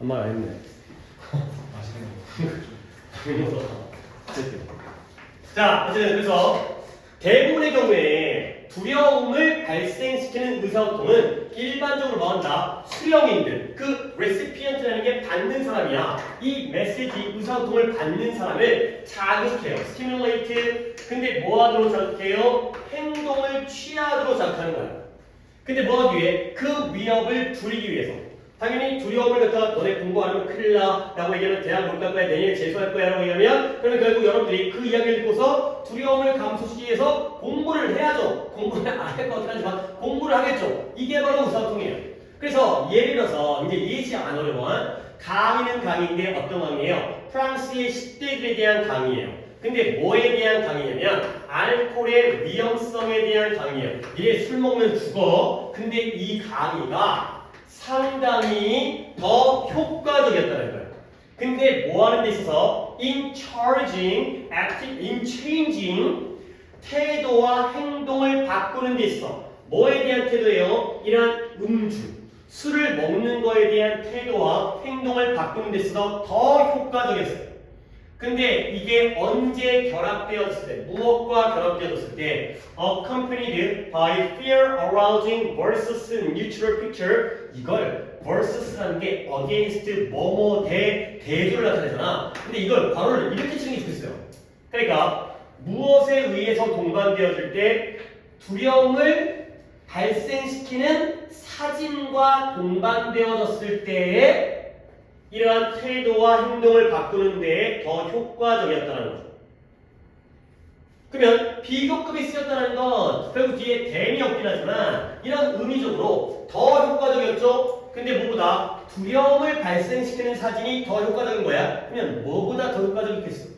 아무 말 안 했네. 맛있는 거. 자, 어쨌든 그래서 대부분의 경우에 두려움을 발생시키는 의사소통은 일반적으로 뭐한다? 수령인들, 그 레시피언트라는 게 받는 사람이야. 이 메시지 의사소통을 받는 사람을 자극해요. 스티뮬레이트. 근데 뭐 하도록 자극해요? 행동을 취하도록 자극하는 거야. 근데 뭐 하기 위해? 그 위협을 줄이기 위해서. 당연히 두려움을 갖다가 너네 공부 안 하면 큰일 나 라고 얘기하면 대학 못 갈 거야, 내년에 재수할 거야 라고 얘기하면 그러면 결국 여러분들이 그 이야기를 듣고서 두려움을 감소시키기 위해서 공부를 해야죠. 공부를 안 할 것 같긴 하지만 공부를 하겠죠. 이게 바로 의사소통이에요. 그래서 예를 들어서 이제 예시 안 어려운 강의는 강의인데 어떤 강의예요? 프랑스의 10대들에 대한 강의예요. 근데 뭐에 대한 강의냐면 알코올의 위험성에 대한 강의예요. 얘 술 먹으면 죽어. 근데 이 강의가 상당히 더 효과적이었다는 거예요. 근데 뭐 하는 데 있어서 in charging, in changing 태도와 행동을 바꾸는 데 있어. 뭐에 대한 태도예요? 이런 음주, 술을 먹는 거에 대한 태도와 행동을 바꾸는 데 있어서 더 효과적이었어요. 근데 이게 언제 결합되었을 때, 무엇과 결합되었을 때 accompanied by fear arousing versus neutral picture 이걸 versus라는 게 against 뭐뭐 대조를 나타내잖아. 근데 이걸 바로를 이렇게 치는 게 좋겠어요. 그러니까 무엇에 의해서 동반되어질 때 두려움을 발생시키는 사진과 동반되어졌을 때에 이러한 태도와 행동을 바꾸는 데에 더 효과적이었다는 거죠. 그러면 비교급이 쓰였다는 건 결국 뒤에 댐이 없긴 하지만 이런 의미적으로 더 효과적이었죠. 근데 뭐보다 두려움을 발생시키는 사진이 더 효과적인 거야. 그러면 뭐보다 더 효과적이겠어?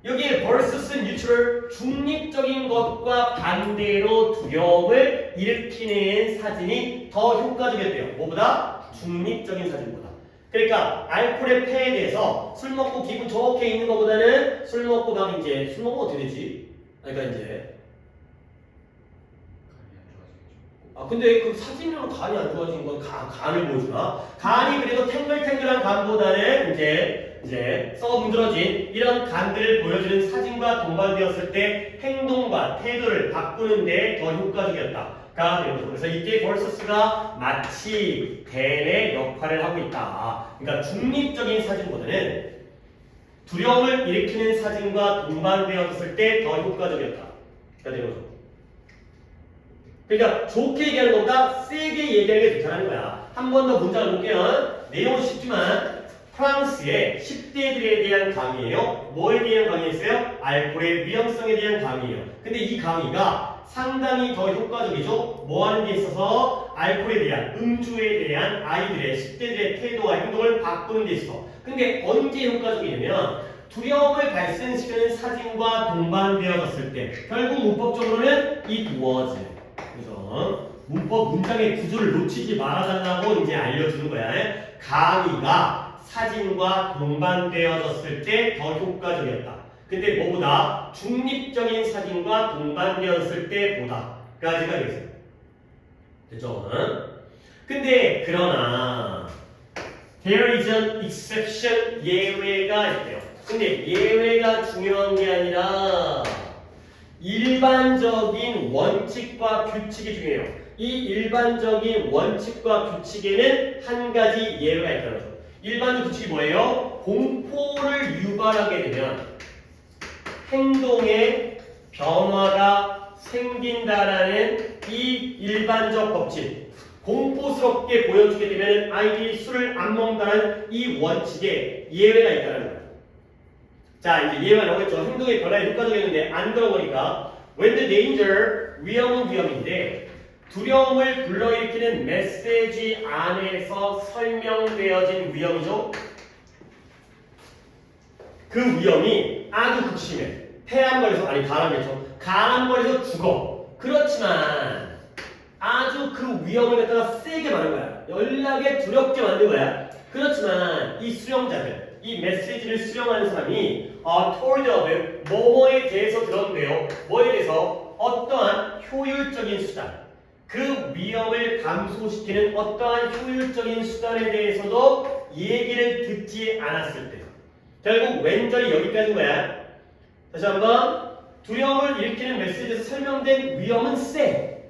여기에 versus neutral 중립적인 것과 반대로 두려움을 일으키는 사진이 더 효과적이었대요. 뭐보다? 중립적인 사진보다. 그러니까 알코올의 폐에 대해서 술 먹고 기분 좋게 있는 것보다는 술 먹고 막 이제 술 먹으면 어떻게 되지? 그러니까 이제 근데 그 사진으로 간이 안 좋아진 건 간을 보여주나? 간이 그래도 탱글탱글한 간보다는 이제 썩어 문드러진 이런 간들을 보여주는 사진과 동반되었을 때 행동과 태도를 바꾸는데 더 효과적이었다가 되는 거죠. 그래서 이때 versus가 마치 댐의 역할을 하고 있다. 그러니까 중립적인 사진보다는 두려움을 일으키는 사진과 동반되었을 때 더 효과적이었다. 가 되는 거죠. 그러니까 좋게 얘기하는 것보다 세게 얘기하는 게 좋다는 거야. 한 번 더 문장을 볼게요. 내용은 쉽지만 프랑스의 10대들에 대한 강의예요. 뭐에 대한 강의였어요? 알코올의 위험성에 대한 강의예요. 근데 이 강의가 상당히 더 효과적이죠. 뭐 하는 데 있어서 알코올에 대한, 음주에 대한 아이들의 10대들의 태도와 행동을 바꾸는 데 있어. 근데 언제 효과적이냐면 두려움을 발생시키는 사진과 동반되어졌을 때 결국 문법적으로는 it was. 그래서 문법 문장의 구조를 놓치지 말아달라고 이제 알려주는 거야. 강의가 사진과 동반되어졌을 때 더 효과적이었다. 근데 뭐보다 중립적인 사진과 동반되었을 때보다까지가 되겠어요. 됐죠? 근데 그러나 there is an exception 예외가 있대요. 근데 예외가 중요한 게 아니라 일반적인 원칙과 규칙이 중요해요. 이 일반적인 원칙과 규칙에는 한 가지 예외가 있다는 거죠. 일반적 규칙이 뭐예요? 공포를 유발하게 되면 행동에 변화가 생긴다라는 이 일반적 법칙. 공포스럽게 보여주게 되면 아이들이 술을 안 먹는다는 이 원칙에 예외가 있다는 거예요. 자, 이제 예외가 나오겠죠. 행동의 변화에 효과적이었는데 안 들어보니까 when the danger, 위험은 위험인데 두려움을 불러일으키는 메시지 안에서 설명되어진 위험이죠. 그 위험이 아주 극심해. 폐암 걸려서, 아니 간암 걸려서, 간암 걸려서 죽어. 그렇지만 아주 그 위험을 갖다가 세게 만든 거야. 연락에 두렵게 만든 거야. 그렇지만 이 수용자들, 이 메시지를 수용하는 사람이 toward of 뭐뭐에 대해서 들었는데요. 뭐에 대해서 어떠한 효율적인 수단, 그 위험을 감소시키는 어떠한 효율적인 수단에 대해서도 얘기를 듣지 않았을 때 결국 왼절이 여기까지인 거야. 다시 한번 두려움을 일으키는 메시지에서 설명된 위험은 세.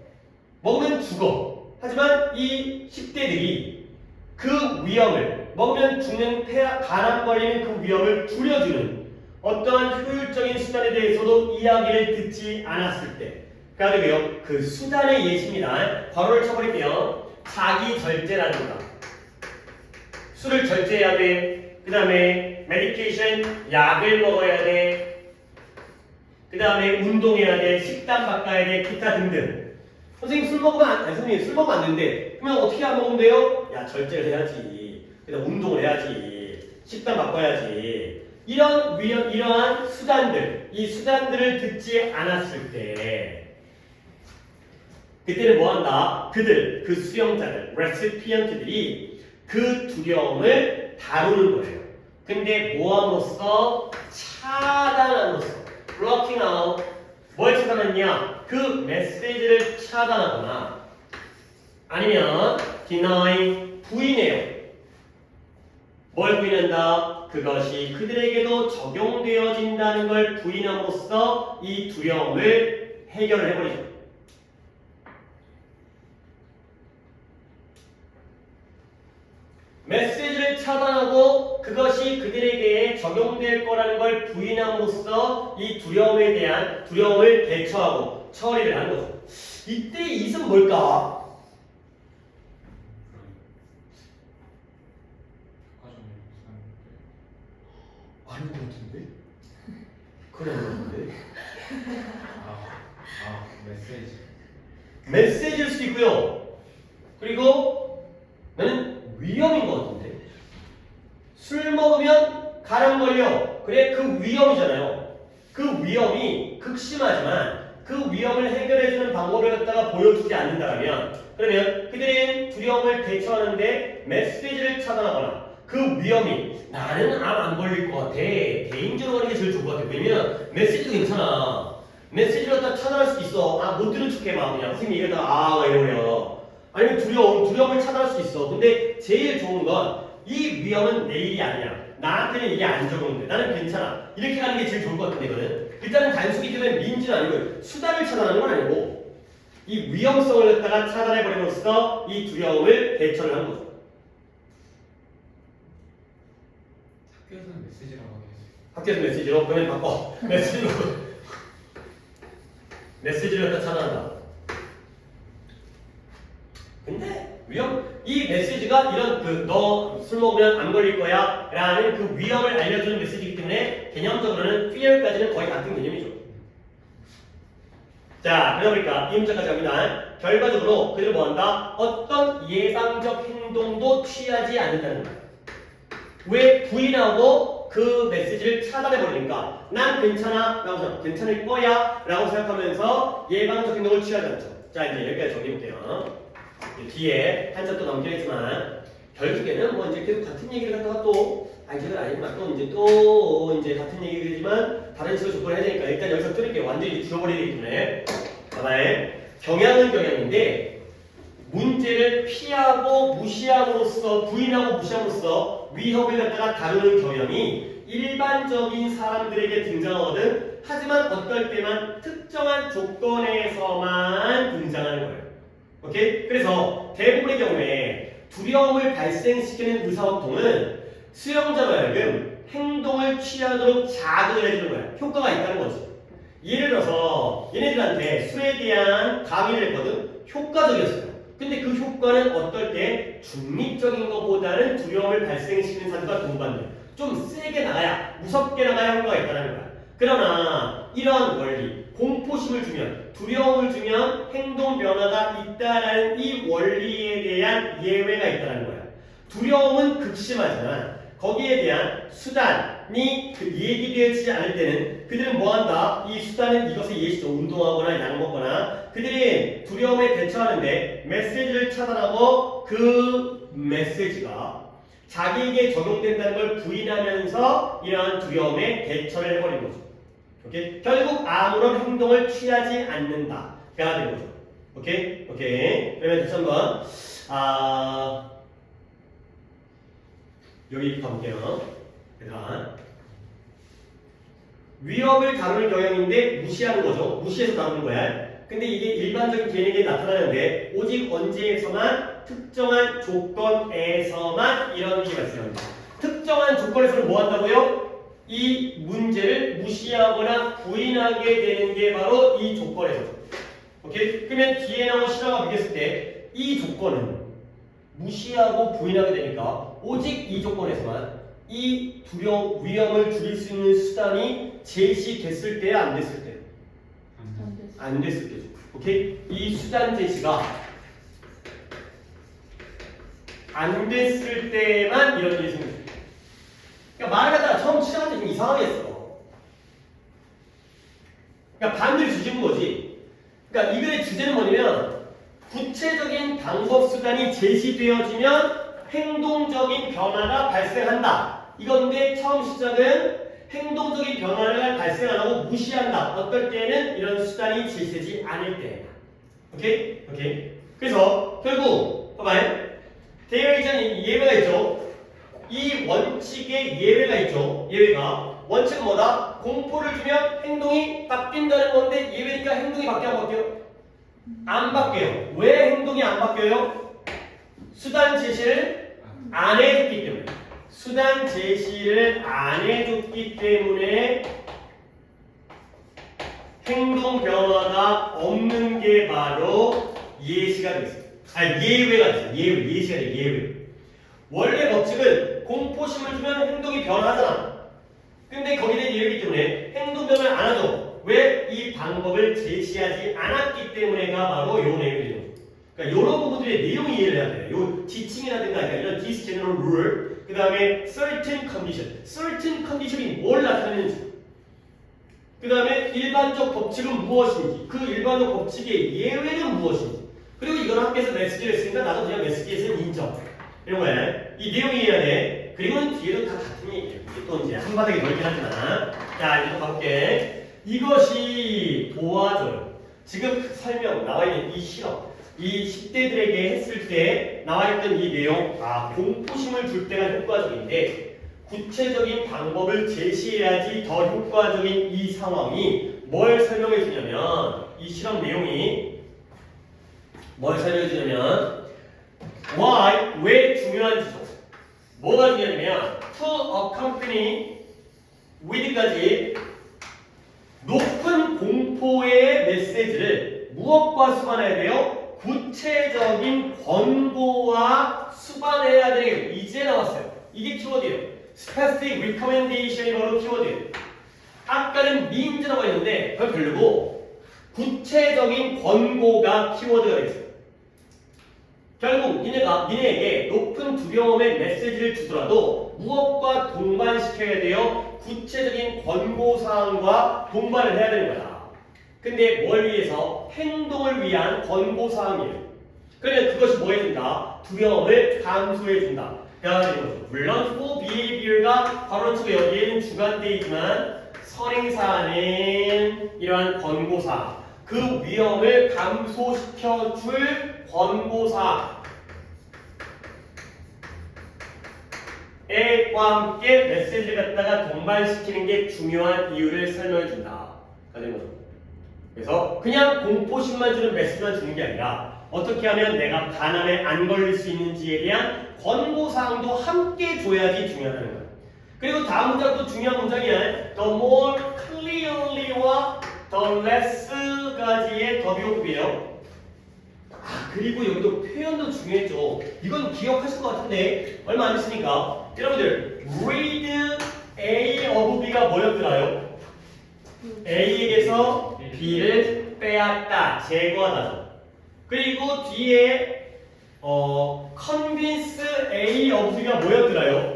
먹으면 죽어. 하지만 이 10대들이 그 위험을 먹으면 죽는 간암 걸리는 그 위험을 줄여주는 어떠한 효율적인 수단에 대해서도 이야기를 듣지 않았을 때 그러니까 그 수단의 예시입니다. 괄호를 쳐버릴게요. 자기 절제라든가 술을 절제해야 돼. 그 다음에 메디케이션 약을 먹어야 돼. 그 다음에 운동해야 돼. 식단 바꿔야 돼. 기타 등등. 선생님 술 먹으면 선생님 술 먹으면 안 되는데 그러면 어떻게 안 먹으면 돼요? 야 절제를 해야지. 그다음 운동을 해야지. 식단 바꿔야지. 이러한 수단들, 이 수단들을 듣지 않았을 때 그때는 뭐한다? 그 수용자들, 레시피언트들이 그 두려움을 다루는 거예요. 근데 뭐함으로써? 차단함으로써 blocking out. 뭘 차단했냐? 그 메시지를 차단하거나 아니면 deny, 부인해요. 뭘 부인한다? 그것이 그들에게도 적용되어진다는 걸 부인함으로써 이 두려움을 해결을 해버리죠. 메시지를 차단하고 그것이 그들에게 적용될 거라는 걸 부인함으로써 이 두려움을 대처하고 처리를 하는 거죠. 이때 이은 뭘까? 아닌 것 같은데? 그런 것 같은데? 메시지일 수도 있고요. 그리고 나는 위험인 것 같은데? 술 먹으면 간암 걸려. 그래, 그 위험이잖아요. 그 위험이 극심하지만 그 위험을 해결해주는 방법을 갖다가 보여주지 않는다면 그러면 그들은 두려움을 대처하는데 메시지를 차단하거나 그 위험이 나는 암 안 걸릴 것 같아. 개인적으로 하는 게 제일 좋을 것 같아. 왜냐면 메시지도 괜찮아. 메시지를 갖다 차단할 수도 있어. 못 들은 척해 막 그냥 선생님 얘기하다가 이러면 아니면 두려움을 차단할 수도 있어. 근데 제일 좋은 건 이 위험은 내 일이 아니야. 나한테는 이게 안 적용돼. 나는 괜찮아. 이렇게 가는 게 제일 좋을 것 같은데 이거는 일단은 단순히 그냥 민지는 아니고 수단을 차단하는 건 아니고 이 위험성을 갖다가 차단해버림으로써 이 두려움을 대처를 하는 거죠. 학교에서는 메시지라고 하겠어요. 학교에서 메시지로 그러면 바꿔. 메시지를 갖다 차단한다. 근데 이 메시지가 이런 너 술 먹으면 안 걸릴 거야 라는 그 위험을 알려주는 메시지이기 때문에 개념적으로는 fear까지는 거의 같은 개념이죠. 자, 그러다 보니까 이 문제까지 갑니다. 결과적으로 그들은 뭐한다? 어떤 예방적 행동도 취하지 않는다는 거야. 왜? 부인하고 그 메시지를 차단해버리니까 난 괜찮아 라고 괜찮을 거야 라고 생각하면서 예방적 행동을 취하지 않죠. 자, 이제 여기까지 정리해볼게요. 뒤에 한자 또 남겨있지만 결국에는 뭐 이제 계속 같은 얘기를 갖다가 또 이제는 아니구나 또 이제 같은 얘기지만 다른 식으로 접근을 해야 되니까 일단 여기서 뚫을게요. 완전히 줄여버리기 때문에 하나의 경향은 경향인데 문제를 피하고 무시함으로써 부인하고 무시함으로써 위협을 갖다가 다루는 경향이 일반적인 사람들에게 등장하거든. 하지만 어떨 때만 특정한 조건에서만 등장하는 거예요. 오케이? 그래서 대부분의 경우에 두려움을 발생시키는 의사소통은 수용자가 하여금 행동을 취하도록 자극을 해주는 거야. 효과가 있다는 거지. 예를 들어서 얘네들한테 술에 대한 강의를 했거든. 효과적이었어요. 근데 그 효과는 어떨 때 중립적인 것보다는 두려움을 발생시키는 사주가 동반돼. 좀 세게 나가야, 무섭게 나가야 효과가 있다는 거야. 그러나 이러한 원리, 공포심을 주면, 두려움을 주면 행동 변화가 있다라는 이 원리에 대한 예외가 있다는 거야. 두려움은 극심하지만 거기에 대한 수단이 얘기되어지지 않을 때는 그들은 뭐한다? 이 수단은 이것의 예시죠. 운동하거나 약 먹거나 그들이 두려움에 대처하는데 메시지를 차단하고 그 메시지가 자기에게 적용된다는 걸 부인하면서 이러한 두려움에 대처를 해버리는 거죠. 오케이? 결국 아무런 행동을 취하지 않는다가 되는 거죠. 오케이? 오케이. 그러면 다시 한번 여기 가볼게요. 일단 위협을 다루는 경향인데 무시하는 거죠. 무시해서 다루는 거야. 근데 이게 일반적인 개념에 나타나는데 오직 언제에서만 특정한 조건에서만 이런 일이 발생합니다. 특정한 조건에서는 뭐 한다고요? 이 문제를 무시하거나 부인하게 되는 게 바로 이 조건에서죠. 오케이? 그러면 뒤에 나온 실험을 비교했을 때 이 조건은 무시하고 부인하게 되니까 오직 이 조건에서만 이 두려움, 위험을 줄일 수 있는 수단이 제시됐을 때야 안 됐을 때? 안 됐을 때죠. 오케이? 이 수단 제시가 안 됐을 때만 이런 일이 생깁니다. 그러니까 말을 갖다가 처음 시작할 때 좀 이상하게 했어. 그러니까 반대로 뒤집은 거지. 그러니까 이 글의 주제는 뭐냐면 구체적인 방법 수단이 제시되어지면 행동적인 변화가 발생한다. 이건데 처음 시작은 행동적인 변화를 발생 안 하고 무시한다. 어떨 때에는 이런 수단이 제시되지 않을 때. 오케이? 오케이. 그래서 결국 봐봐요. 대외적인 예외가 있죠. 이 원칙에 예외가 있죠. 예외가 원칙은 뭐다? 공포를 주면 행동이 바뀐다는 건데 예외니까 행동이 바뀌어 안 바뀌어? 안 바뀌어요. 왜 행동이 안 바뀌어요? 수단 제시를 안 해줬기 때문에. 수단 제시를 안 해줬기 때문에 행동 변화가 없는 게 바로 예시가 됐어요. 아니 예외가 됐어요. 예시가 돼요. 예외. 원래 법칙은 공포심을 주면 행동이 변하잖아. 근데 거기에 대한 예외이기 때문에 행동 변화를 안 하죠. 왜? 이 방법을 제시하지 않았기 때문에가 바로 요 내용이에요. 그러니까 이런 부분들의 내용 이해를 해야 돼요. 요 지침이라든가 그러니까 이런 this general rule, 그 다음에 certain condition이 뭘 나타내는지, 그 다음에 일반적 법칙은 무엇인지, 그 일반적 법칙의 예외는 무엇인지, 그리고 이건 학교에서 메시지를 했으니까 나도 그냥 메시지에서는 인정. 이런 거야. 이 내용 이해해야 돼. 그리고는 뒤에도 다 같은 얘기예요. 이게 또 이제 한 바닥이 넓긴 하지만. 자, 이거 가볼게. 이것이 도와줘요. 지금 설명 나와 있는 이 실험, 이 10대들에게 했을 때 나와 있던 이 내용, 공포심을 줄 때가 효과적인데 구체적인 방법을 제시해야지 더 효과적인 이 상황이 뭘 설명해 주냐면, 이 실험 내용이 뭘 설명해 주냐면 why, 왜 중요한지죠. 뭐가 중요하냐면 to accompany with까지 높은 공포의 메시지를 무엇과 수반해야 돼요? 구체적인 권고와 수반해야 되는 게 이제 나왔어요. 이게 키워드예요. Specific recommendation이 바로 키워드예요. 아까는 means라고 했는데 그건 별로고 구체적인 권고가 키워드가 됐어요. 결국 니네에게 높은 두려움의 메시지를 주더라도 무엇과 동반시켜야 돼요? 구체적인 권고사항과 동반을 해야 되는 거다. 근데 뭘 위해서? 행동을 위한 권고사항이에요. 그러면 그것이 뭐 해준다? 두려움을 감소해준다. 물론 for behavior가 바로 치고 여기에는 주관대이지만 선행사는 이러한 권고사항, 그 위험을 감소시켜줄 권고사항과 함께 메시지를 갖다가 동반시키는 게 중요한 이유를 설명해 준다. 그래서 그냥 공포심만 주는 메시지만 주는 게 아니라 어떻게 하면 내가 간암에 안 걸릴 수 있는지에 대한 권고사항도 함께 줘야지 중요하다는 거예요. 그리고 다음 문장도 중요한 문장이야. The more clearly와 the less까지의 더비호흡이에요. 그리고 여기도 표현도 중요했죠. 이건 기억하실 것 같은데 얼마 안 됐으니까 여러분들 read A of B가 뭐였더라요? A에게서 B를 빼앗다, 제거하다죠. 그리고 뒤에 convince A of B가 뭐였더라요?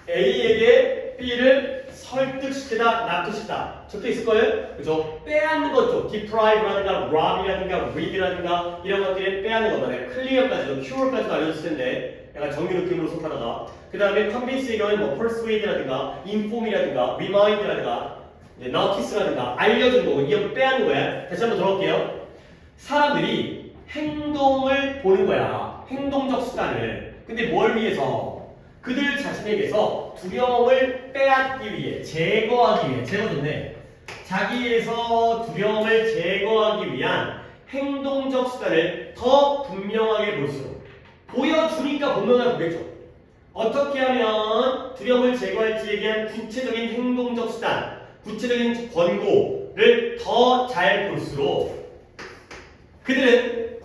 A에게 B를 설득시키다, 납득시키다 적혀 있을 거예요? 그죠? 빼앗는 것도 deprive라든가 rob이라든가 read라든가 이런 것들이 빼앗는 것만 clear까지도 cure까지도 알려줬을 텐데 약간 정규 느낌으로 속하다가 그 다음에 convince의 경우는 뭐 persuade라든가 inform이라든가 remind라든가 notice라든가 알려주는 거고 이거 빼앗는 거야. 다시 한번 들어볼게요. 사람들이 행동을 보는 거야. 행동적 수단을. 근데 뭘 위해서? 그들 자신에게서 두려움을 빼앗기 위해, 제거하기 위해, 제거 좋네. 자기에서 두려움을 제거하기 위한 행동적 수단을 더 분명하게 볼수록 보여주니까 분명하게 보겠죠. 어떻게 하면 두려움을 제거할지에 대한 구체적인 행동적 수단, 구체적인 권고를 더 잘 볼수록 그들은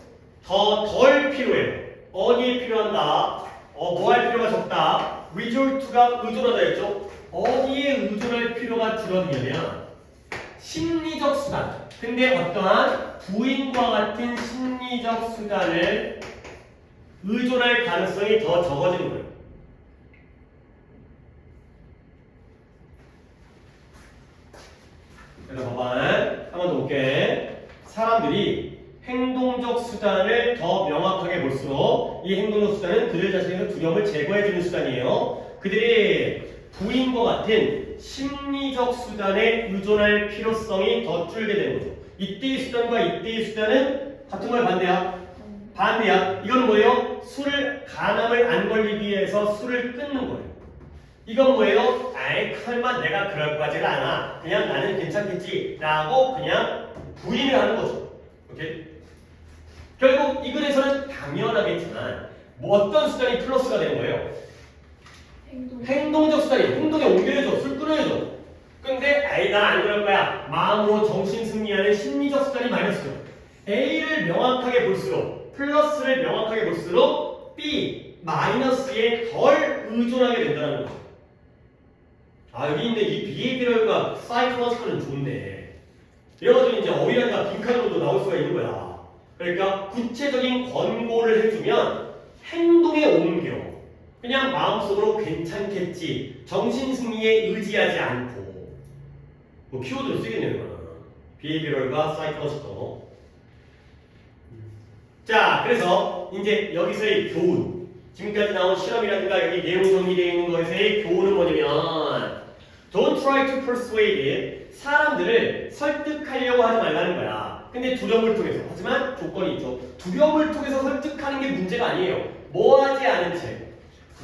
덜 필요해요. 어디에 필요한다? 뭐 할 필요가 적다? resort to가 의존하다 했죠? 어디에 의존할 필요가 줄어드냐면 심리적 수단. 근데 어떠한 부인과 같은 심리적 수단을 의존할 가능성이 더 적어지는 거예요. 그래서 봐봐. 한 번 더 볼게. 사람들이 행동적 수단을 더 명확하게 볼수록 이 행동적 수단은 그들 자신에서 두려움을 제거해주는 수단이에요. 그들이 부인과 같은 심리적 수단에 의존할 필요성이 더 줄게 되는 거죠. 이때의 수단과 이때의 수단은 같은 걸 반대야. 반대야. 이건 뭐예요? 간암을 안 걸리기 위해서 술을 끊는 거예요. 이건 뭐예요? 아이 설마 내가 그럴 것 같지가 않아. 그냥 나는 괜찮겠지 라고 그냥 부인을 하는 거죠. 오케이? 결국 이 글에서는 당연하겠지만 뭐 어떤 수단이 플러스가 되는 거예요? 행동적 수단이 행동에 옮겨야죠. 술 끊어야죠. 근데 아이 난 안 그럴 거야. 마음으로 정신 승리하는 심리적 수단이 마이너스죠. A를 명확하게 볼수록 플러스를 명확하게 볼수록 B 마이너스에 덜 의존하게 된다는 거죠. 아 여기 있는 이 비헤이비럴과 사이클러지컬은 좋네. 이래가지고 이제 어휘란과 빈칸으로도 나올 수가 있는 거야. 그러니까 구체적인 권고를 해주면 행동에 옮겨. 그냥 마음속으로 괜찮겠지. 정신승리에 의지하지 않고. 뭐 키워드로 쓰겠네요, 이거는. 비헤이비럴과 사이클러지컬. 자, 그래서 이제 여기서의 교훈. 지금까지 나온 실험이라든가 여기 내용 정리되어 있는 것에서의 교훈은 뭐냐면 Don't try to persuade 사람들을 설득하려고 하지 말라는 거야. 근데 두려움을 통해서. 하지만 조건이 있죠. 두려움을 통해서 설득하는 게 문제가 아니에요. 뭐 하지 않은 채.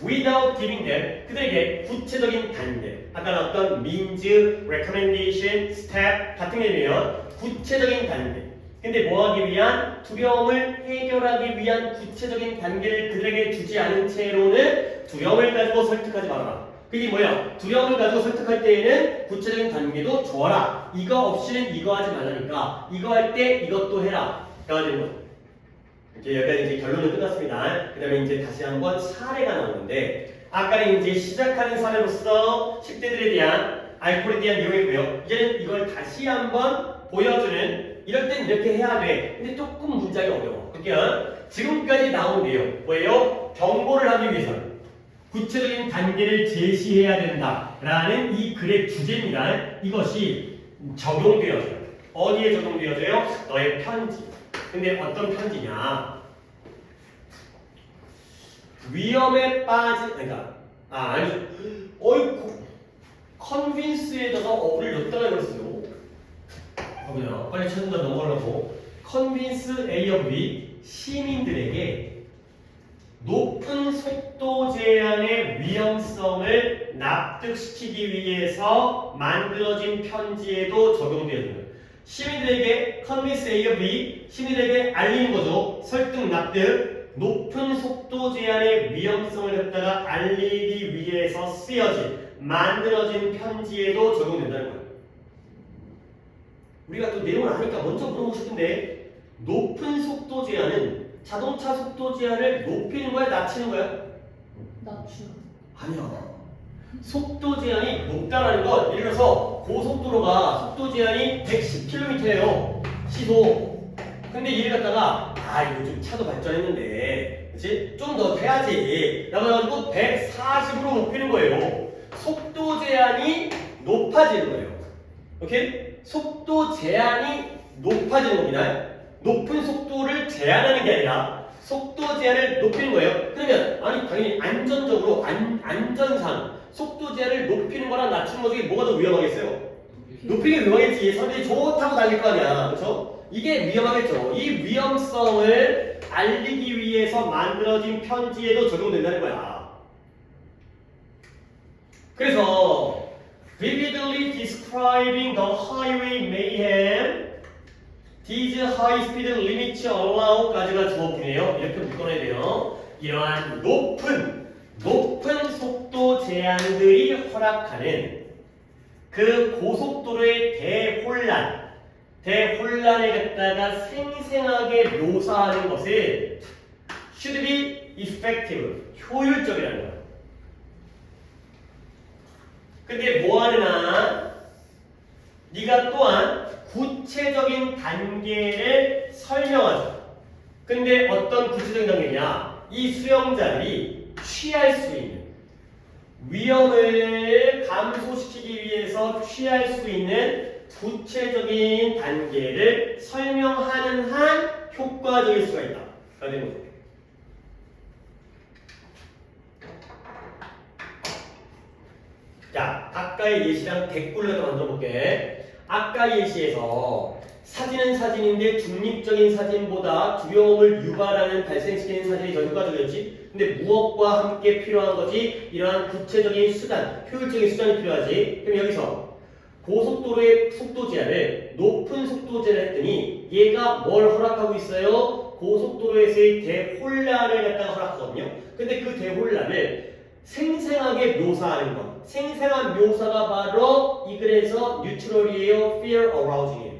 Without giving them 그들에게 구체적인 단계. 아까 나왔던 means, recommendation, step 같은 게 되면 구체적인 단계. 근데 뭐 하기 위한? 두려움을 해결하기 위한 구체적인 단계를 그들에게 주지 않은 채로는 두려움을 가지고 설득하지 말아라. 그게 뭐야? 두려움을 가지고 설득할 때에는 구체적인 단계도 줘라. 이거 없이는 이거 하지 말라니까. 이거 할 때 이것도 해라. 가 되는 거죠. 이제 여기까지 이제 결론은 끝났습니다. 그 다음에 이제 다시 한번 사례가 나오는데 아까는 이제 시작하는 사례로서 10대들에 대한 알코올에 대한 내용이고요. 이제는 이걸 다시 한번 보여주는 이럴 땐 이렇게 해야 돼. 근데 조금 문장이 어려워. 그러니까 지금까지 나온 내용 뭐예요? 경고를 하기 위해서는 구체적인 단계를 제시해야 된다라는 이 글의 주제입니다. 이것이 적용되어져요. 어디에 적용되어져요? 너의 편지. 근데 어떤 편지냐? 위험에 빠진 아니 컨빈스에다가 어를 엿다가 해버렸어요. 그냥 빨리 찾는다 넘어가려고. 컨빈스 A of B 시민들에게 높은 속도 제한의 위험성을 납득시키기 위해서 만들어진 편지에도 적용되어져요. 시민들에게 컨빈스 A of B 시민들에게 알리는 거죠. 설득, 납득. 높은 속도 제한의 위험성을 갖다가 알리기 위해서 쓰여진 만들어진 편지에도 적용된다는 거예요. 우리가 또 내용을 아니까 먼저 물어보고 싶은데 높은 속도 제한은 자동차 속도 제한을 높이는 거야, 낮추는 거야? 낮추. 아니야. 속도 제한이 높다라는 건 예를 들어서 고속도로가 속도 제한이 110km예요. 시속. 근데 이를 갖다가 이거 좀 차도 발전했는데 그치? 좀 더 돼야지 라고 해가지고 140으로 높이는 거예요. 속도 제한이 높아지는 거예요. 오케이? 속도 제한이 높아지는 겁니다. 높은 속도를 제한하는 게 아니라 속도 제한을 높이는 거예요. 그러면 당연히 안전적으로 안전상 속도 제한을 높이는 거랑 낮추는 거 중에 뭐가 더 위험하겠어요? 높이는 게 위험하겠지. 사람들이 좋다고 달릴 거 아니야. 그렇죠? 이게 위험하겠죠. 이 위험성을 알리기 위해서 만들어진 편지에도 적용된다는 거야. 그래서 vividly describing the highway mayhem, these high speed limits allow까지가 주어뿐이에요. 이렇게 묶어놔야 돼요. 이러한 높은 속도 제한들이 허락하는 그 고속도로의 대혼란을 갖다가 생생하게 묘사하는 것을 should be effective, 효율적이라는 거예요. 근데 뭐하느냐? 네가 또한 구체적인 단계를 설명하죠. 근데 어떤 구체적인 단계냐? 이 수영자들이 취할 수 있는 위험을 감소시키기 위해서 취할 수 있는 구체적인 단계를 설명하는 한 효과적일 수가 있다. 라는 거죠. 자, 아까의 예시랑 댓글로 만들어 볼게. 아까 예시에서 사진은 사진인데 중립적인 사진보다 두려움을 유발하는 발생시키는 사진이 더 효과적이었지. 근데 무엇과 함께 필요한 거지? 이러한 구체적인 수단, 효율적인 수단이 필요하지. 그럼 여기서 고속도로의 속도 제한을 높은 속도 제한을 했더니 얘가 뭘 허락하고 있어요? 고속도로에서의 대혼란을 갖다가 허락하거든요. 근데 그 대혼란을 생생하게 묘사하는 것. 생생한 묘사가 바로 이 글에서 뉴트럴이에요, fear arousing이에요.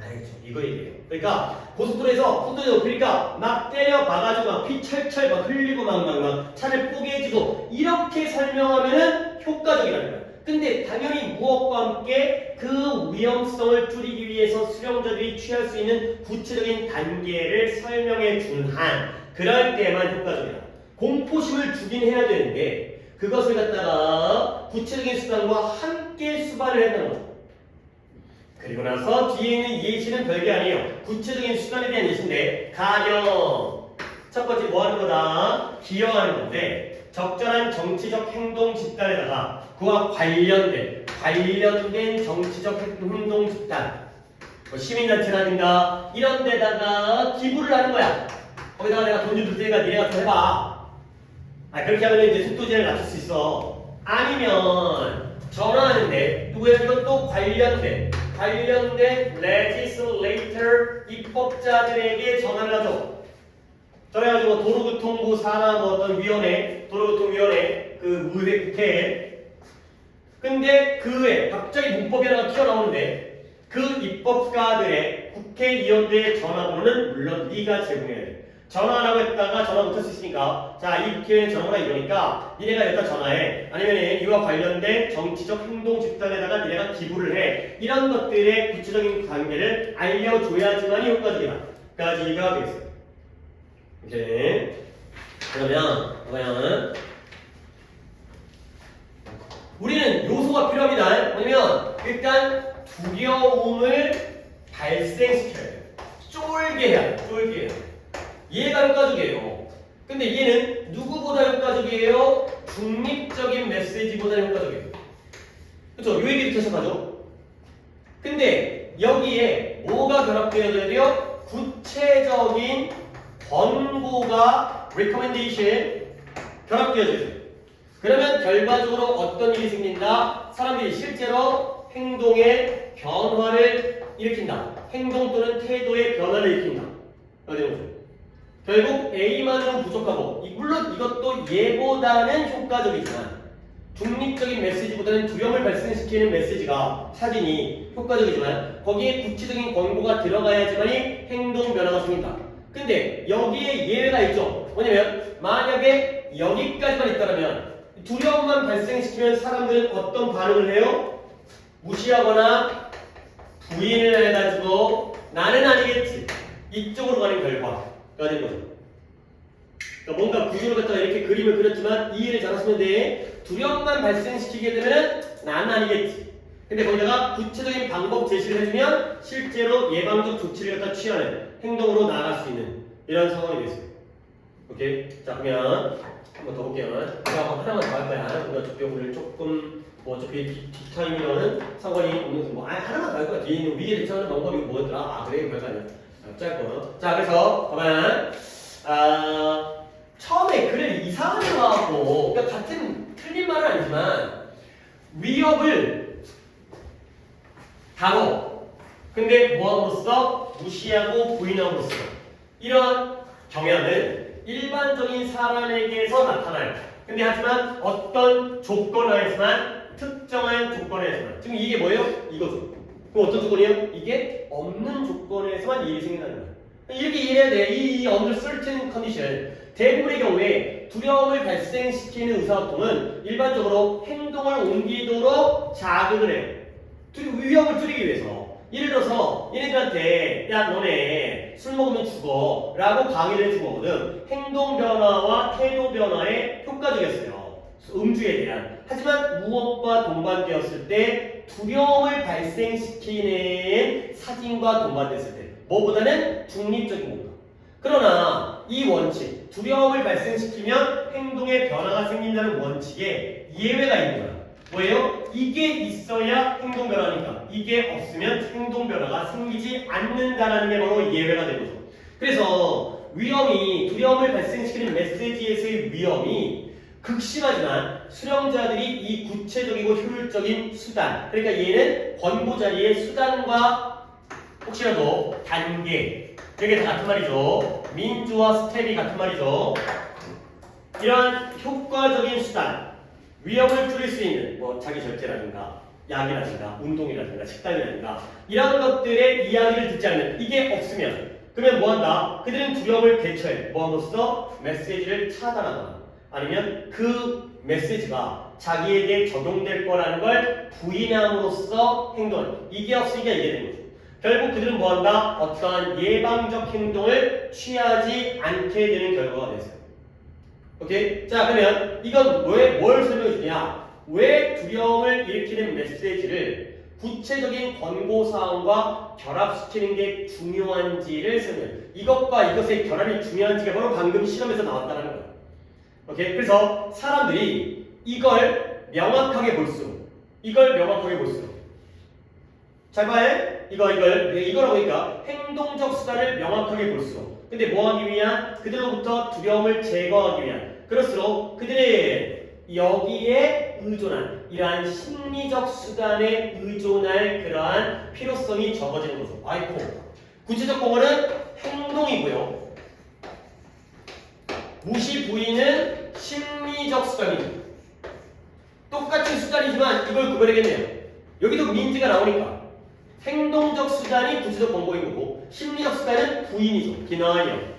알겠죠? 이거 얘기해요. 그러니까 고속도로에서 속도 높으니까 막 때려 박아주고 막 피 철철 막 흘리고 막 차를 뽀개지고 이렇게 설명하면은 효과적이라는 거예요. 근데 당연히 무엇과 함께 그 위험성을 줄이기 위해서 수령자들이 취할 수 있는 구체적인 단계를 설명해 준 한 그럴 때만 효과적이다. 공포심을 주긴 해야 되는데 그것을 갖다가 구체적인 수단과 함께 수반을 했다는 거죠. 그리고 나서 뒤에 있는 예시는 별게 아니에요. 구체적인 수단에 대한 예시인데 가령 첫 번째 뭐 하는 거다? 기여하는 건데 적절한 정치적 행동 집단에다가 그와 관련된 정치적 행동 집단 뭐 시민단체라든가 이런 데다가 기부를 하는 거야. 거기다가 내가 돈 좀 줄 테니까 니네가 좀 해봐. 그렇게 하면 이제 속도 제한을 낮출 수 있어. 아니면 전화하는데 누구야? 이것도 관련된 legislator 입법자들에게 전화를 하죠. 전화해가지고 도로교통부 산하 뭐 어떤 위원회, 도로교통위원회 그 의회 국회에 근데 그 외에 갑자기 문법이 하나가 튀어나오는데 그 입법가들의 국회의원들의 전화번호는 물론 네가 제공해야 돼. 전화하라고 했다가 전화 못할 수 있으니까 자, 이 국회의원 전화가 이러니까 니네가 여기다 전화해. 아니면 이와 관련된 정치적 행동 집단에다가 니네가 기부를 해. 이런 것들의 구체적인 관계를 알려줘야지만이 효과적이다. 까지 이해가 되겠어요. 오케이. 그러면 우리는 요소가 필요합니다. 뭐냐면 일단 두려움을 발생시켜야 돼요. 쫄게 해야 돼요. 얘가 효과적이에요. 근데 얘는 누구보다 효과적이에요? 중립적인 메시지보다 효과적이에요. 그렇죠? 요 얘기를 계속하죠. 근데 여기에 뭐가 결합되어야 돼요? 구체적인 권고가 recommendation 결합되어져야 돼요. 그러면 결과적으로 어떤 일이 생긴다? 사람들이 실제로 행동의 변화를 일으킨다. 행동 또는 태도의 변화를 일으킨다. 결국 A만으로는 부족하고 물론 이것도 얘보다는 효과적이지만 중립적인 메시지보다는 두려움을 발생시키는 메시지가 사진이 효과적이지만 거기에 구체적인 권고가 들어가야지만이 행동 변화가 생긴다. 근데 여기에 예외가 있죠. 뭐냐면 만약에 여기까지만 있다면 두려움만 발생시키면 사람들은 어떤 반응을 해요? 무시하거나 부인을 해가지고 나는 아니겠지. 이쪽으로 가는 결과가 되는 거죠. 그러니까 뭔가 구조를 갖다가 이렇게 그림을 그렸지만 이해를 잘하시면 돼. 두려움만 발생시키게 되면 나는 아니겠지. 근데 거기다가 구체적인 방법 제시를 해주면 실제로 예방적 조치를 갖다 취하는 행동으로 나아갈 수 있는 이런 상황이 됐어요. 오케이? 자, 그러면 한번 더 볼게요. 제가 하나만 더 할 거야. 근데 어차피 오늘 조금 뭐 어차피 뒷타임이면은 상관이 없는 뭐 하나만 더 할 거야. 뒤에 있는 위에 대처하는 방법이 뭐였더라? 아 그래 별거 아니야. 짧고. 자, 그래서 봐봐요. 처음에 글을 이상하게 나왔고, 그러니까 같은 틀린 말은 아니지만 위협을 다뤄. 근데 뭐함으로써 무시하고 부인함으로써 이런 경향은 일반적인 사람에게서 나타나요. 근데 하지만 어떤 조건 하에서만 특정한 조건에서만 지금 이게 뭐예요? 이거죠. 그럼 어떤 조건이에요? 이게 없는 조건에서만 일이 생긴다는 거예요. 이렇게 이해해야 돼. 이 under certain condition 대부분의 경우에 두려움을 발생시키는 의사소통은 일반적으로 행동을 옮기도록 자극을 해요. 위협을 줄이기 위해서. 예를 들어서 얘네들한테 야 너네 술 먹으면 죽어 라고 강의를 해준 거거든. 행동 변화와 태도 변화에 효과적이었어요. 음주에 대한. 하지만 무엇과 동반되었을 때 두려움을 발생시키는 사진과 동반됐을 때 뭐보다는 중립적인 것보다. 그러나 이 원칙 두려움을 발생시키면 행동의 변화가 생긴다는 원칙에 예외가 있는 거야. 뭐예요? 이게 있어야 행동 변화니까 이게 없으면 행동 변화가 생기지 않는다라는 게 바로 예외가 되는 거죠. 그래서 위험이 두려움을 발생시키는 메시지에서의 위험이 극심하지만 수령자들이 이 구체적이고 효율적인 수단 그러니까 얘는 권고 자리의 수단과 혹시라도 단계 이게 다 같은 말이죠. 민주와 스텝이 같은 말이죠. 이런 효과적인 수단 위험을 줄일 수 있는 뭐 자기 절제라든가 약이라든가 운동이라든가 식단이라든가 이런 것들의 이야기를 듣지 않는 이게 없으면 그러면 뭐한다? 그들은 두려움을 대처해 뭐함으로써 메시지를 차단하거나 아니면 그 메시지가 자기에게 적용될 거라는 걸 부인함으로써 행동하는 이게 없으니까 이게 되는 거죠. 결국 그들은 뭐한다? 어떠한 예방적 행동을 취하지 않게 되는 결과가 됐어요. 오케이? 자, 그러면 이건 뭘 설명해 주냐? 왜 두려움을 일으키는 메시지를 구체적인 권고사항과 결합시키는 게 중요한지를 설명해. 이것과 이것의 결합이 중요한지가 바로 방금 실험에서 나왔다는 거예요. 오케이? 그래서 사람들이 이걸 명확하게 볼수록 잘 봐요. 이거라고 하니까 행동적 수단을 명확하게 볼수록 근데 뭐하기 위한? 그들로부터 두려움을 제거하기 위한 그럴수록 그들의 여기에 의존한 이러한 심리적 수단에 의존할 그러한 필요성이 적어지는 거죠. 아이고 구체적 공헌은 행동이고요. 무시 부인은 심리적 수단이죠. 똑같은 수단이지만 이걸 구별해야겠네요. 여기도 민지가 나오니까 행동적 수단이 구체적 권고인 거고 심리적 수단은 부인이죠. denial.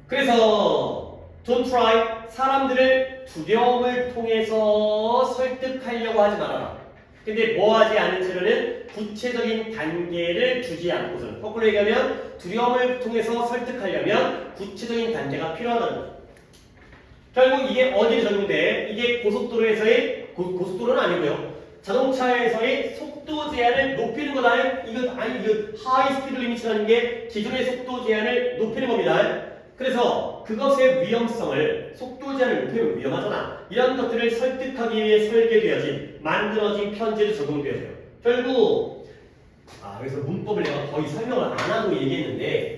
그래서 don't try 사람들을 두려움을 통해서 설득하려고 하지 말아라. 근데 뭐 하지 않은 채로는 구체적인 단계를 주지 않고서는 거꾸로 얘기하면 두려움을 통해서 설득하려면 구체적인 단계가 필요하다는 거죠. 결국 이게 어디에 적용돼? 이게 고속도로에서의 고속도로는 아니고요. 자동차에서의 속도 제한을 높이는 거다. 이거 하이 스피드 리미트라는 게 기존의 속도 제한을 높이는 겁니다. 그래서 그것의 위험성을 속도 제한을 높이면 위험하잖아. 이런 것들을 설득하기 위해 설계되어진 만들어진 편지로 적용되어져요. 결국 그래서 문법을 내가 거의 설명을 안 하고 얘기했는데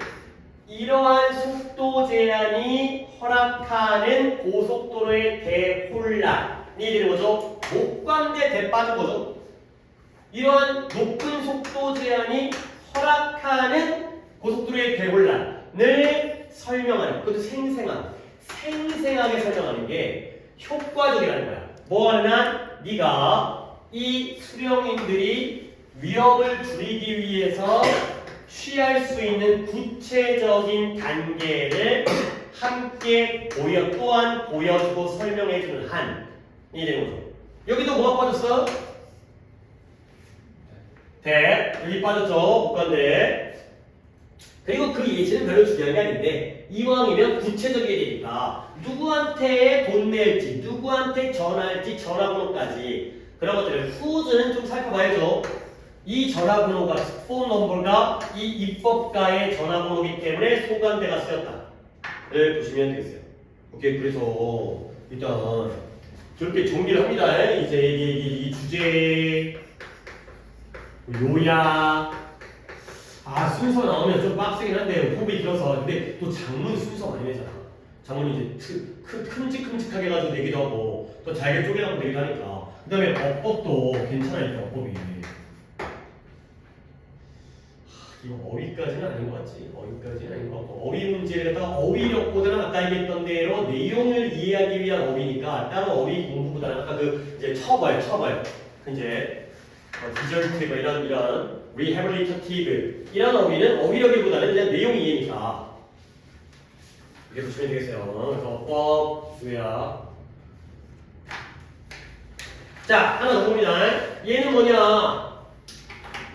이러한 속도 제한이 허락하는 고속도로의 대혼란이 되는 거죠. 목관대 대 빠진 거죠. 이러한 높은 속도 제한이 허락하는 고속도로의 대혼란을 설명하는 그것도 생생하게 설명하는 게 효과적이라는 거야. 뭐하냐? 네가 이 수령인들이 위협을 줄이기 위해서 취할 수 있는 구체적인 단계를 함께 또한 보여주고 설명해주는 한이 되는 거죠. 여기도 뭐가 빠졌어? 대 여기 빠졌죠? 목관대. 그리고 그 예시는 별로 중요한 게 아닌데 이왕이면 구체적이게 되니까 누구한테 돈 낼지 누구한테 전화할지 전화번호까지 그런 것들을 후즈는 좀 살펴봐야죠. 이 전화번호가 폰 넘버가 이 입법가의 전화번호이기 때문에 소관대가 쓰였다를 보시면 되겠어요. 오케이, 그래서 일단 저렇게 정리를 합니다. 이제 이 주제 요약 순서 나오면 좀 빡세긴 한데 호흡이 길어서. 근데 또 장문 순서 많이 내잖아. 장문이 이제 큼직큼직하게 해가지고 내기도 하고 또 잘게 쪼개갖고 내기도 하니까. 그 다음에 어법도 괜찮으니까 어법이. 이거 어휘까지는 아닌 것 같지. 어휘까지는 아닌 것 같고, 어휘 문제를 갖다가 어휘력보다는 아까 얘기했던 대로 내용을 이해하기 위한 어휘니까 따로 어휘 공부보다는 아까 그 이제 처벌 이제 디저트 이런 rehabilitative 이런 어휘는 어휘력보다는 그냥 내용 이해니까 이렇게 보시면 되겠어요. 그래서 어법 요약. 자, 하나 더 봅니다. 얘는 뭐냐?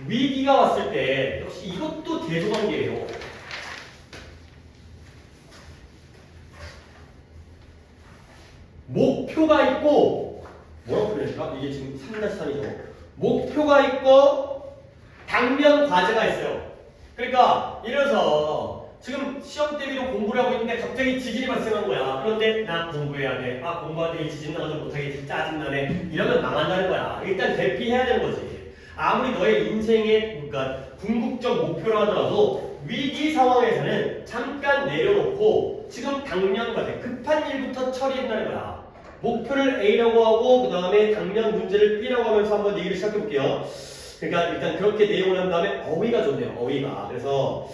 위기가 왔을 때 역시 이것도 대조관계예요. 목표가 있고 뭐라고 표현할까? 이게 지금 3-3이죠. 목표가 있고 당면 과제가 있어요. 그러니까 이래서 지금 시험 대비로 공부를 하고 있는데 갑자기 지진이 발생한 거야. 그런데 나 공부해야 돼. 공부하는데 이 지진 나가지고 못하겠지. 짜증나네. 이러면 망한다는 거야. 일단 대피해야 되는 거지. 아무리 너의 인생의 그러니까 궁극적 목표로 하더라도 위기 상황에서는 잠깐 내려놓고 지금 당면 과제, 급한 일부터 처리한다는 거야. 목표를 A라고 하고 그 다음에 당면 문제를 B라고 하면서 한번 얘기를 시작해 볼게요. 그러니까 일단 그렇게 내용을 한 다음에 어휘가 좋네요. 어휘가. 그래서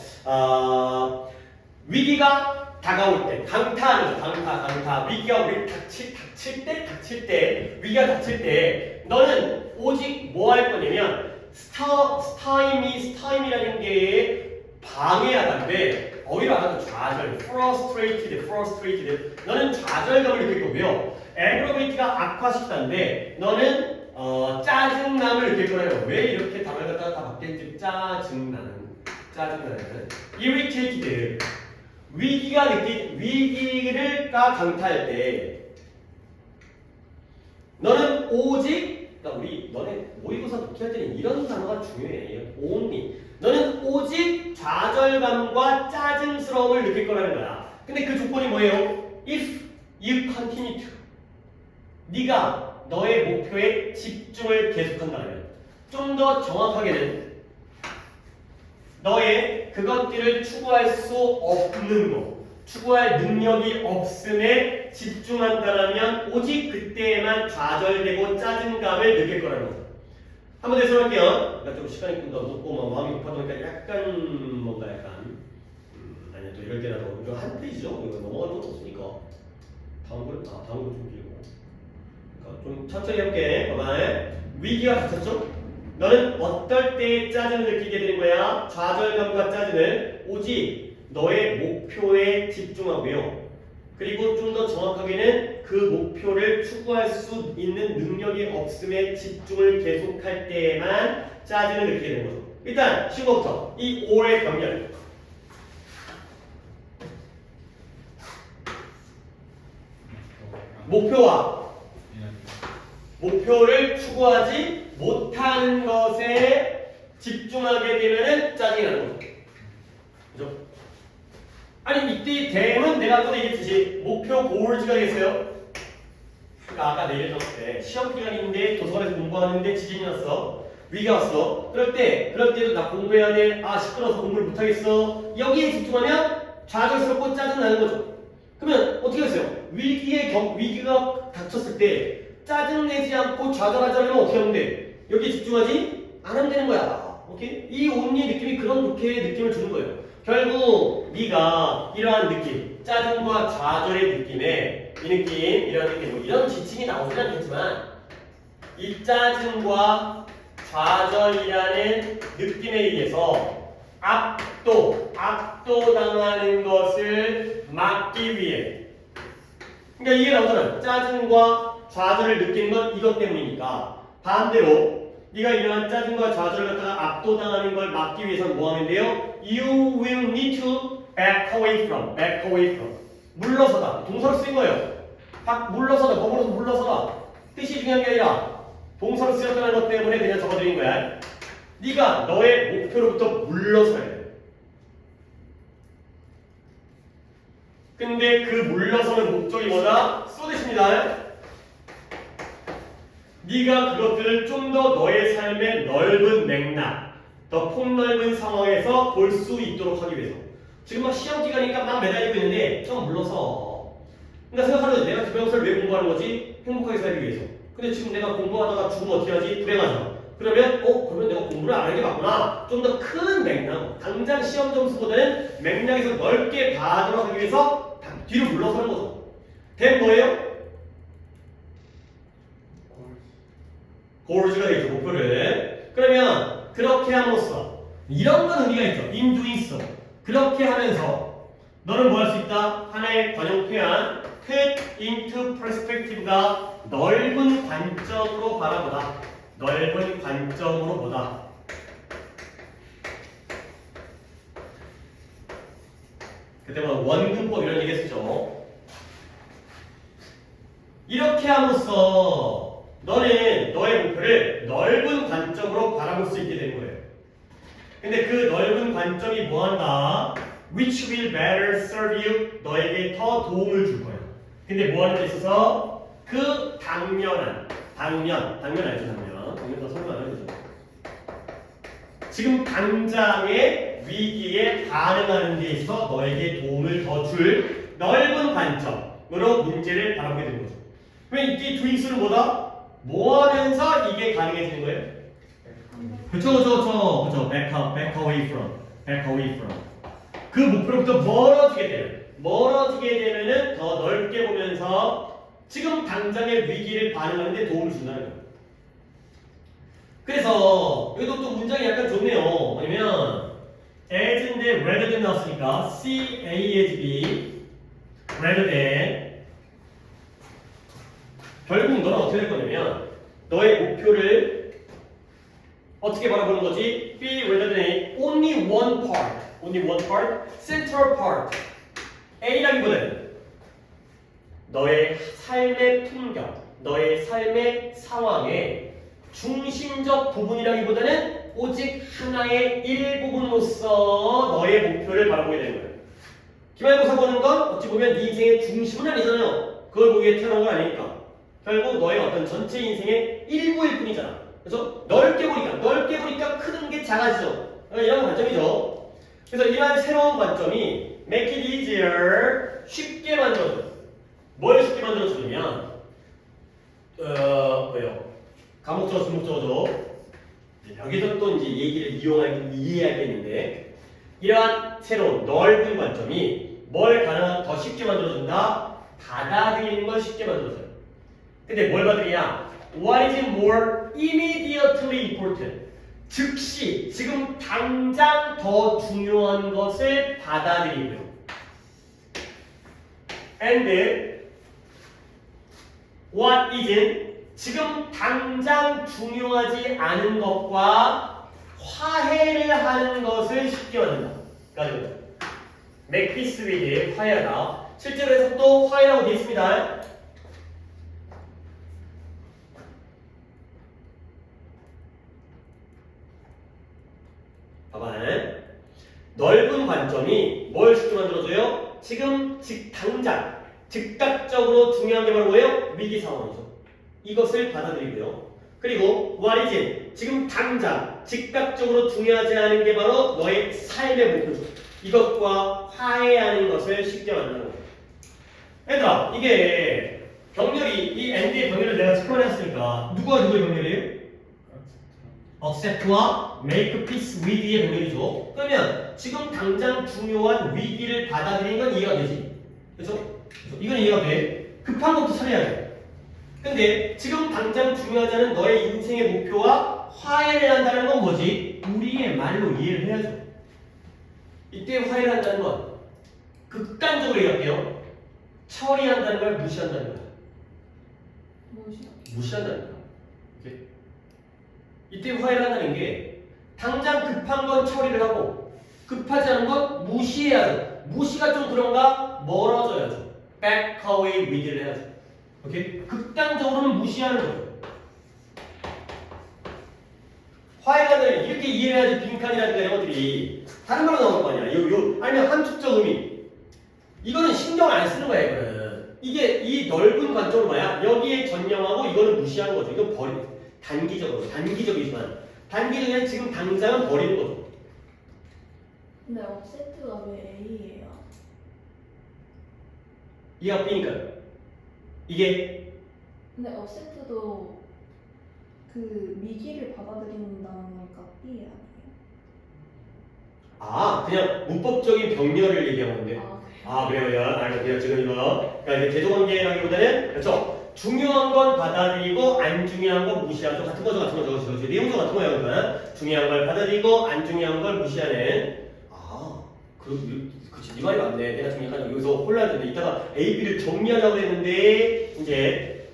위기가 다가올 때, 강타하는 거죠. 강타. 위기가 우리 닥칠 때, 위기가 닥칠 때, 너는 오직 뭐 할 거냐면, 스타임이라는 게 방해하다인데, 어휘로 하면 좌절, frustrated. 너는 좌절감을 느낄 거고요. aggravate가 악화시키다인데, 너는 짜증남을 느낄 거예요. 왜 이렇게 답을 갖다가 다 바뀌었지? 짜증나는. irritated. 위기를 강타할 때 너는 오직 너네 모의고사 독해할 때는 이런 단어가 중요해. only. 너는 오직 좌절감과 짜증스러움을 느낄 거라는 거야. 근데 그 조건이 뭐예요? If you continue to. 네가 너의 목표에 집중을 계속한다면. 좀 더 정확하게는 너의 그것들을 추구할 수 없는 거, 추구할 능력이 없음에 집중한다면 오직 그때에만 좌절되고 짜증감을 느낄 거라는 거죠. 한번 더 해석할게요. 그러니까 좀 시간이 좀 더 높고 마음이 급하다 보니까 약간 아니야, 또 이럴 때라도 이거 한 페이지죠? 이거 넘어갈 것도 없으니까 다음 걸 좀 길고. 그러니까 좀 천천히 해볼게. 봐봐. 위기가 닥쳤죠? 너는 어떨 때 짜증을 느끼게 되는 거야? 좌절감과 짜증을 오직 너의 목표에 집중하고요. 그리고 좀 더 정확하게는 그 목표를 추구할 수 있는 능력이 없음에 집중을 계속할 때에만 짜증을 느끼게 되는 거죠. 일단 쉬운 것부터 이 5의 병렬. 목표를 추구하지 못하는 것에 집중하게 되면은 짜증이 나는 거죠. 그죠? 아니 이때 대응은 내가 아까 얘기했듯이 목표 고울즈가 되겠어요. 그러니까 아까 내려줬을 때 시험 기간인데 도서관에서 공부하는데 지진이 났어. 위기가 왔어. 그럴 때도 나 공부해야 돼. 시끄러워서 공부를 못하겠어. 여기에 집중하면 좌절스럽고 짜증나는 거죠. 그러면 어떻게 했어요? 위기가 닥쳤을 때 짜증내지 않고 좌절하지 않으면 어떻게 하면 돼? 여기에 집중하지 않으면 되는 거야. 오케이? 이 온리 느낌이 그렇게 느낌을 주는 거예요. 결국 네가 이러한 느낌, 짜증과 좌절의 느낌에 이 느낌, 이런 느낌, 이런 지칭이 나오진 않겠지만 이 짜증과 좌절이라는 느낌에 의해서 압도당하는 것을 막기 위해, 그러니까 이게 나오잖아. 짜증과 좌절을 느끼는 건 이것 때문이니까 반대로 네가 이러한 짜증과 좌절을 갖다가 압도당하는 걸 막기 위해서는 뭐 하면 돼요? You will need to back away from. 물러서다. 동사로 쓰인 거예요. 물러서다. 법으로서 물러서다. 뜻이 중요한 게 아니라 동사로 쓰였다는 것 때문에 그냥 적어드린 거야. 네가 너의 목표로부터 물러서야 돼. 근데 그 물러서는 목적이 뭐다? 쏘듯입니다. 네가 그것들을 좀 더 너의 삶의 넓은 맥락, 더 폭넓은 상황에서 볼 수 있도록 하기 위해서. 지금 막 시험 기간이니까 막 매달리고 있는데 좀 물러서. 그러니까 생각하는 내가 기말고사를 왜 공부하는 거지? 행복하게 살기 위해서. 근데 지금 내가 공부하다가 죽으면 어떻게 하지? 불행하죠. 그러면 내가 공부를 안 하는 게 맞구나. 좀 더 큰 맥락, 당장 시험 점수보다는 맥락에서 넓게 봐도록 하기 위해서 뒤로 물러서는 거죠. 된 뭐예요? 골즈가 되죠, 목표를. 그러면 그렇게 함으로써 이런 건 의미가 있죠. in doing so. 그렇게 하면서 너는 뭐 할 수 있다? 하나의 관용 표현 put into perspective가 넓은 관점으로 바라보다. 넓은 관점으로 보다. 그때 뭐 원근법 이런 얘기 했었죠. 이렇게 함으로써 너는 너의 목표를 넓은 관점으로 바라볼 수 있게 되는 거예요. 근데 그 넓은 관점이 뭐한다? Which will better serve you? 너에게 더 도움을 줄 거야. 근데 뭐하는 데 있어서 그 당면 알죠? 당면 더 설명 안 해도 되죠. 지금 당장의 위기에 반응하는 데 있어서 너에게 도움을 더 줄 넓은 관점으로 문제를 바라보게 되는 거죠. 왜 이게 doing수는 뭐다? 뭐 하면서 이게 가능해지는 거예요? 그쵸. back away from. 그 목표로부터 멀어지게 되면은 더 넓게 보면서 지금 당장의 위기를 반응하는데 도움을 준다는 거예요. 그래서 여기도 또 문장이 약간 좋네요. 아니면 as인데 rather than 나왔으니까 C, A, as, B rather than 결국 너는 어떻게 될 거냐면 너의 목표를 어떻게 바라보는 거지? B rather than only one part, central part. A라기보다는 너의 삶의 풍경, 너의 삶의 상황의 중심적 부분이라기보다는 오직 하나의 일부분으로서 너의 목표를 바라보게 되는 거예요. 기말고사 보는 건 어찌 보면 네 인생의 중심은 아니잖아요. 그걸 보기 위해 태어난 건 아니니까. 결국 너의 어떤 전체 인생의 일부일 뿐이잖아. 그래서 넓게 보니까 크는 게 작아지죠. 이런 관점이죠. 그래서 이러한 새로운 관점이 make it easier, 쉽게 만들어줘요. 뭘 쉽게 만들어주냐면 왜요? 과목적어, 수목적어죠. 여기서 또 이제 얘기를 이해하겠는데 이러한 새로운 넓은 관점이 뭘 더 쉽게 만들어준다? 받아들이는 걸 쉽게 만들어줘요. 근데 뭘 받으냐? What is more immediately important? 즉시, 지금 당장 더 중요한 것을 받아들이고요. And what isn't? 지금 당장 중요하지 않은 것과 화해를 하는 것을 쉽게 만든다. 그러니까 make peace with, 화해하다. 실제로 해석도 화해라고 되어 있습니다. 봐봐요. 넓은 관점이 뭘 쉽게 만들어줘요? 지금 당장 즉각적으로 중요한 게 바로 뭐예요? 위기 상황이죠. 이것을 받아들이고요. 그리고 what is it? 지금 당장 즉각적으로 중요하지 않은 게 바로 너의 삶의 목표죠. 이것과 화해하는 것을 쉽게 만드는 거예요. 얘들아, 이게 병렬이 이 ND의 병렬을 내가 체크해놨으니까 누구와 누구의 병렬이에요? accept와 make peace with의 병렬이죠. 그러면 지금 당장 중요한 위기를 받아들이는 건 이해가 되지. 그렇죠? 이건 이해가 돼. 급한 것도 처리해야 돼. 근데 지금 당장 중요하지 않은 너의 인생의 목표와 화해를 한다는 건 뭐지? 우리의 말로 이해를 해야죠. 이때 화해를 한다는 건 극단적으로 얘기할게요. 처리한다는 걸 무시한다는 거야. 무시한다는 거야. 오케이? 이때 화해를 한다는 게 당장 급한 건 처리를 하고 급하지 않은 건 무시해야죠. 무시가 좀 그런가? 멀어져야죠. back away with를 해야죠. 오케이? 극단적으로는 무시하는 거예요. 화해관을 이렇게 이해해야지 빈칸이라든가 이런 것들이 다른 말로 나올 거 아니야. 아니면 함축적 의미. 이거는 신경을 안 쓰는 거야, 이거는. 이게 이 넓은 관점으로 뭐야? 여기에 전념하고 이거는 무시하는 거죠. 이건 단기적이지만 단기적인 지금 당장은 버리는 거죠. 근데 offset가 왜 A예요? 이해가 B니까. 이게 근데 offset도 그 미기를 받아들인다는 거니까 B 아니에요? 그냥 문법적인 병렬을 얘기한 건데. 그래요. 그래요. 지금 이거. 그러니까 이제 대조관계라기보다는 그렇죠. 중요한 건 받아들이고 안 중요한 건 무시하죠. 같은 거죠. 내용도 같은 거예요. 그러니까 중요한 걸 받아들이고 안 중요한 걸 무시하는. 그치. 네 말이 맞네. 내가 지금 약간 여기서 혼란했는데 이따가 A, B를 정리하려고 했는데 이제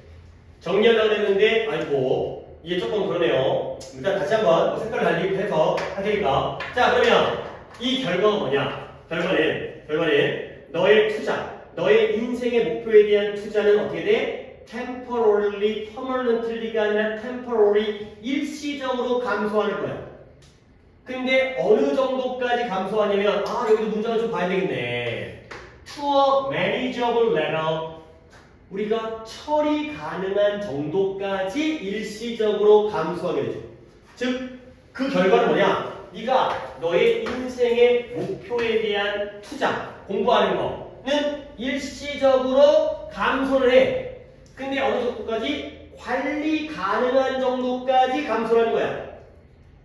정리하려고 했는데 아이고 이게 조금 그러네요. 일단 다시 한번 색깔을 달리 해서 할 테니까. 자, 그러면 이 결과가 뭐냐? 결과는 너의 투자, 너의 인생의 목표에 대한 투자는 어떻게 돼? temporarily, permanently가 아니라 temporary, 일시적으로 감소하는 거야. 근데 어느 정도까지 감소하냐면 여기도 문장을 좀 봐야 되겠네. To a manageable level, 우리가 처리 가능한 정도까지 일시적으로 감소하게 되죠. 즉, 그 결과는 뭐냐? 네가 너의 인생의 목표에 대한 투자, 공부하는 거는 일시적으로 감소를 해. 근데 어느 정도까지? 관리 가능한 정도까지 감소를 하는 거야.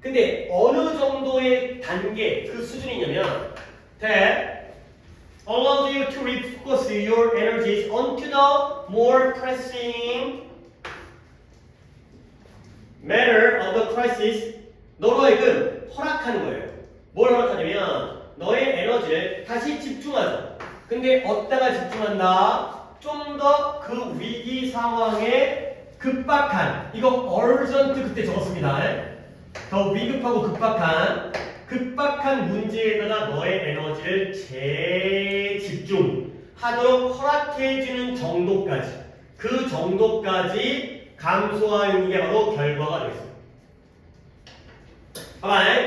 근데 어느 정도의 단계, 그 수준이냐면 that allows you to refocus your energies onto the more pressing matter of the crisis. 너로 하여금 허락하는 거예요. 뭘 허락하냐면 너의 에너지를 다시 집중하자. 근데 어디다가 집중한다? 좀 더 그 위기 상황에 급박한, 이거 urgent 그때 적었습니다. 더 위급하고 급박한 문제에다가 너의 에너지를 재집중하도록 허락해주는 정도까지, 그 정도까지 감소하는 게 바로 결과가 되겠습니다.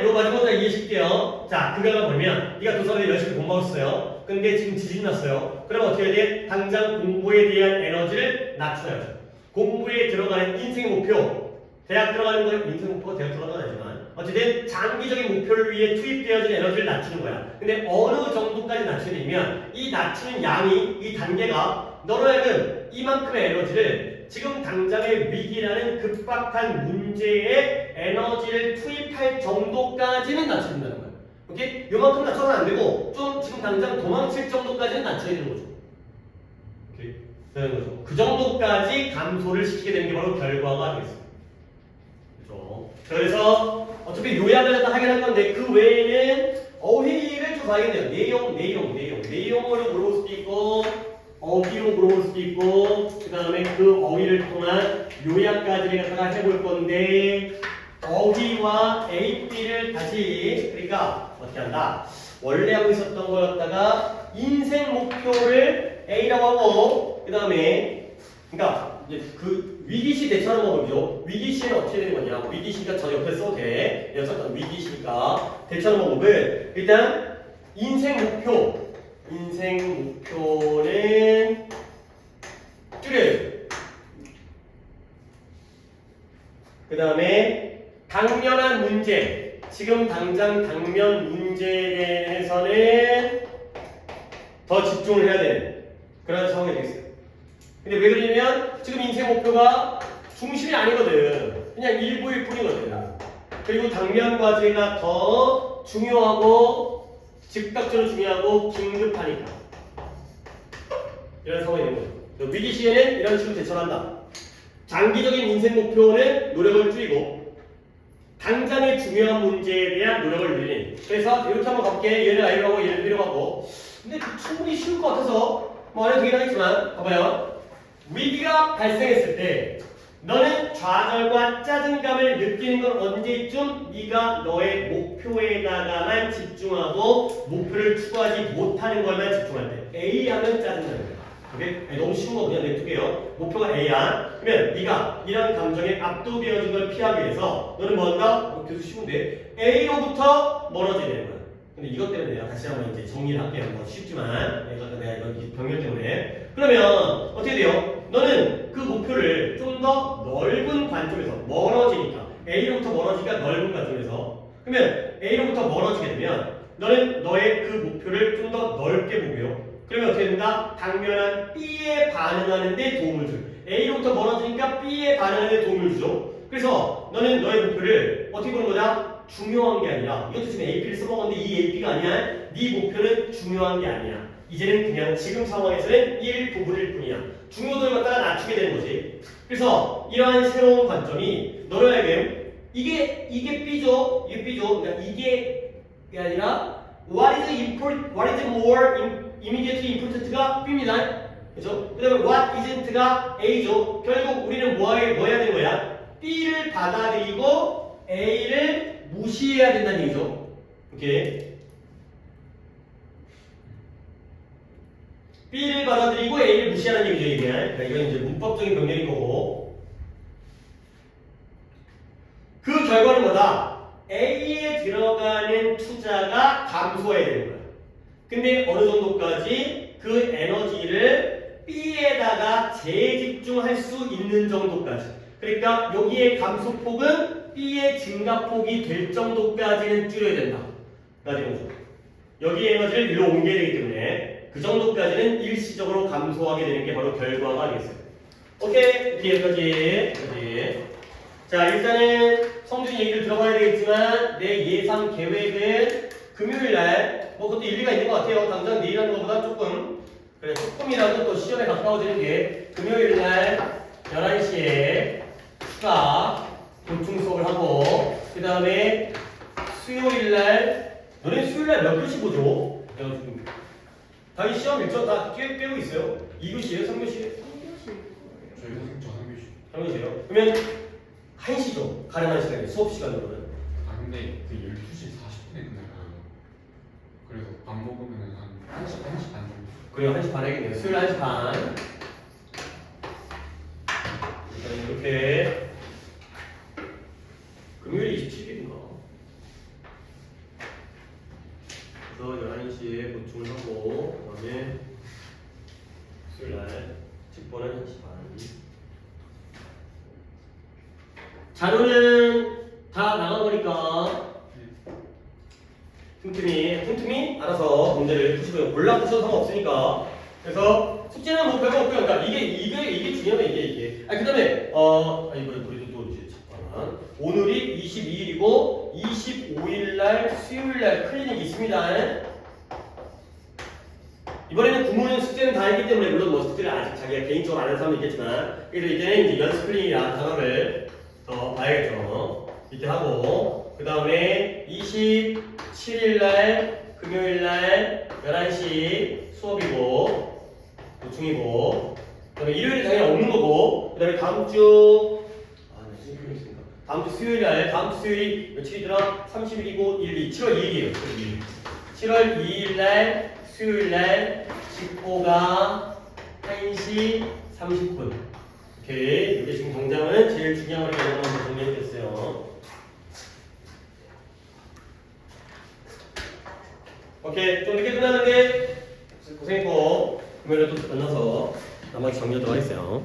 이거 마지막으로 다 이해시킬게요. 자, 그 결과 보면 네가 도서를 열심히 공부했어요. 근데 지금 지진 났어요. 그럼 어떻게 해야 돼? 당장 공부에 대한 에너지를 낮춰야죠. 공부에 들어가는 인생의 목표, 대학 들어가는 거에 인생 목표가 대학 들어가는 건 아니지만 어쨌든 장기적인 목표를 위해 투입되어진 에너지를 낮추는 거야. 근데 어느 정도까지 낮추냐면 이 낮추는 양이, 이 단계가 너로 하여금 이만큼의 에너지를 지금 당장의 위기라는 급박한 문제에 에너지를 투입할 정도까지는 낮춰준다는 거야. 오케이? 요만큼 낮춰서는 안 되고 좀 지금 당장 도망칠 정도까지는 낮춰야 되는 거죠. 오케이? 되는 거죠. 그 정도까지 감소를 시키게 되는 게 바로 결과가 되겠습니다. 그렇죠? 그래서 어차피 요약을 갖다 하긴 할 건데 그 외에는 어휘를 좀 봐야겠네요. 내용으로 물어볼 수도 있고 어휘로 물어볼 수도 있고 그 다음에 그 어휘를 통한 요약까지를 갖다가 해볼 건데 어휘와 AP를 다시 그러니까 어떻게 한다? 원래 하고 있었던 걸 갖다가 인생 목표를 A라고 하고 그 다음에 그러니까 이제 그 위기시 대처하는 법이죠. 위기시는 어떻게 되는 거냐? 위기시가 저 옆에 써도 돼. 여기 썼던 위기시니까 대처하는 방법을 일단 인생 목표는 줄여요. 그 다음에 당면한 문제, 지금 당장 당면 문제에 대해서는 더 집중을 해야 되는 그런 상황이 되겠어요. 근데 왜 그러냐면 지금 인생 목표가 중심이 아니거든. 그냥 일부일 뿐이거든. 그리고 당면 과제가 더 중요하고 즉각적으로 중요하고 긴급하니까 이런 상황이 되는 거죠. 위기 시에는 이런 식으로 대처를 한다. 장기적인 인생 목표는 노력을 줄이고 당장의 중요한 문제에 대한 노력을 늘리는. 그래서 이렇게 한번 가볼게. 얘를 A로 하고 얘를 B로 하고. 근데 충분히 쉬울 것 같아서 뭐 안 해도 되긴 하겠지만 봐봐요. 위기가 발생했을 때 너는 좌절과 짜증감을 느끼는 건 언제쯤? 네가 너의 목표에다가만 집중하고 목표를 추구하지 못하는 것만 집중할 때. A 하면 짜증나는 거야. 오케이? 너무 쉬운 거 그냥 냅둘게요. 목표가 A야. 그러면 네가 이런 감정에 압도되어진 걸 피하기 위해서 너는 뭐 한다? 계속 쉬운데 A로부터 멀어지게 되는 거야. 근데 이것 때문에 내가 다시 한번 이제 정리를 할게요. 뭐 쉽지만 내가 이건 병렬 때문에. 그러면 어떻게 돼요? 너는 그 목표를 좀 더 넓은 관점에서 멀어지니까 A로부터 멀어지니까 넓은 관점에서 그러면 A로부터 멀어지게 되면 너는 너의 그 목표를 좀 더 넓게 보고요. 그러면 어떻게 된다? 당면한 B에 반응하는 데 도움을 줘요. A로부터 멀어지니까 B에 반응하는 데 도움을 주죠. 그래서 너는 너의 목표를 어떻게 보는 거냐? 중요한 게 아니라 이것도 지금 AP를 써먹었는데 이 AP가 아니야. 네 목표는 중요한 게 아니야. 이제는 그냥 지금 상황에서는 일부분일 뿐이야. 중요도를 갖다가 낮추게 되는 거지. 그래서 이러한 새로운 관점이 너를 하여금 이게 B죠. 이게 B죠. 그러니까 이게 아니라 what is more immediately important가 B입니다. 그렇죠? 그 다음에 what isn't가 A죠. 결국 우리는 뭐 해야 되는 거야? B를 받아들이고 A를 무시해야 된다는 얘기죠. 오케이. B를 받아들이고 A를 무시하는 얘기죠, 이게. 그러니까 이건 이제 문법적인 병렬인 거고. 그 결과는 뭐다? A에 들어가는 투자가 감소해야 되는 거야. 근데 어느 정도까지 그 에너지를 B에다가 재집중할 수 있는 정도까지. 그러니까 여기에 감소폭은 B의 증가폭이 될 정도까지는 줄여야 된다. 여기 에너지를 일로 옮겨야 되기 때문에 그 정도까지는 일시적으로 감소하게 되는 게 바로 결과가 되겠어요. 오케이, 여기까지. 자, 일단은 성준이 얘기를 들어봐야 되겠지만 내 예상 계획은 금요일날 뭐 그것도 일리가 있는 것 같아요. 당장 내일 하는 것보다 조금이라도 또 시험에 가까워지는 게 금요일날 11시에 추가 보충 수업을 하고 그 다음에 수요일날 너네 수요일날 몇 교시 보죠? 내가 지금 당연히 시험 일정 다 빼고 있어요. 2교시에요? 3교시에요? 3교시. 저희 선생님 저 3교시. 3교시에요? 그러면 1시죠. 가능한 시간이 수업 시간으로는. 아 근데 그 12시 40분에 끝나요. 그래서 밥 먹으면 한 1시 반 정도. 그래요. 1시 반 하겠네요. 수요일 1시 반. 일단 이렇게 금요일이 27일인가? 그래서 11시에 보충을 하고 그 다음에 수요일날 직보는 1시 반. 자료는 다 나가보니까 틈틈이 알아서 문제를 푸시고요. 골라 푸셔도 상관없으니까. 그래서 숙제는 뭐 별거 없고요. 그러니까 이게 중요해 이게. 그 다음에 우리도 또 이제 잠깐만. 오늘이 22일이고 25일날 수요일날 클리닉이 있습니다. 이번에는 부모님 숙제는 다 했기 때문에 물론 뭐 숙제를 아직 자기가 개인적으로 안 하는 사람도 있겠지만 그래도 이제는 이제 연습 클리닉이라 단어를 더 봐야겠죠. 이때 하고 그 다음에 27일날 금요일날 11시 수업이고 보충이고 그 다음에 일요일에 당연히 없는 거고 그 다음에 다음 주 수요일날 다음 주 수요일이 며칠이더라? 30일이고 7월 2일이에요. 7월 2일날 수요일날 직보가 1시 30분. 오케이. 이게 지금 당장은 제일 중요한 걸 한번 정리해드렸어요. 오케이. 좀 늦게 끝났는데 고생했고 금요일에 또 만나서 나머지 정리하도록 하겠어요.